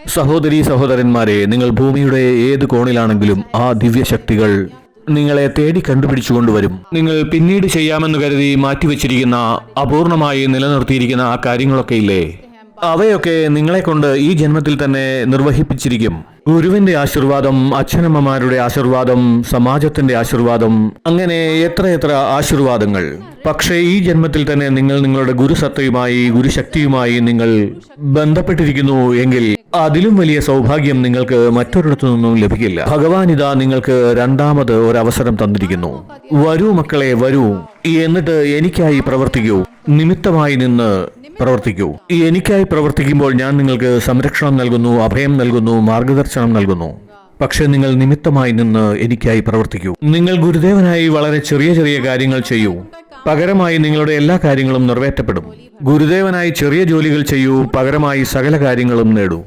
സഹോദരീ സഹോദരന്മാരെ, നിങ്ങൾ ഭൂമിയുടെ ഏത് കോണിലാണെങ്കിലും ആ ദിവ്യശക്തികൾ നിങ്ങളെ തേടി കണ്ടുപിടിച്ചുകൊണ്ടുവരും. നിങ്ങൾ പിന്നീട് ചെയ്യാമെന്ന് കരുതി മാറ്റിവെച്ചിരിക്കുന്ന, അപൂർണമായി നിലനിർത്തിയിരിക്കുന്ന ആ കാര്യങ്ങളൊക്കെ ഇല്ലേ, അവയൊക്കെ നിങ്ങളെ കൊണ്ട് ഈ ജന്മത്തിൽ തന്നെ നിർവഹിപ്പിച്ചിരിക്കും. ഗുരുവിന്റെ ആശീർവാദം, അച്ഛനമ്മമാരുടെ ആശീർവാദം, സമാജത്തിന്റെ ആശീർവാദം, അങ്ങനെ എത്രയെത്ര ആശീർവാദങ്ങൾ. പക്ഷേ ഈ ജന്മത്തിൽ തന്നെ നിങ്ങൾ നിങ്ങളുടെ ഗുരുസത്തയുമായി, ഗുരുശക്തിയുമായി നിങ്ങൾ ബന്ധപ്പെട്ടിരിക്കുന്നു എങ്കിൽ അതിലും വലിയ സൗഭാഗ്യം നിങ്ങൾക്ക് മറ്റൊരിടത്തു നിന്നും ലഭിക്കില്ല. ഭഗവാൻ ഇതാ നിങ്ങൾക്ക് രണ്ടാമത് ഒരവസരം തന്നിരിക്കുന്നു. വരൂ മക്കളെ, വരൂ, എന്നിട്ട് എനിക്കായി പ്രവർത്തിക്കൂ. നിമിത്തമായി നിന്ന് പ്രവർത്തിക്കൂ. എനിക്കായി പ്രവർത്തിക്കുമ്പോൾ ഞാൻ നിങ്ങൾക്ക് സംരക്ഷണം നൽകുന്നു, അഭയം നൽകുന്നു, മാർഗദർശനം നൽകുന്നു. പക്ഷെ നിങ്ങൾ നിമിത്തമായി നിന്ന് എനിക്കായി പ്രവർത്തിക്കൂ. നിങ്ങൾ ഗുരുദേവനായി വളരെ ചെറിയ ചെറിയ കാര്യങ്ങൾ ചെയ്യൂ. പകരമായി നിങ്ങളുടെ എല്ലാ കാര്യങ്ങളും നിറവേറ്റപ്പെടും. ഗുരുദേവനായി ചെറിയ ജോലികൾ ചെയ്യൂ, പകരമായി സകല കാര്യങ്ങളും നേടൂ.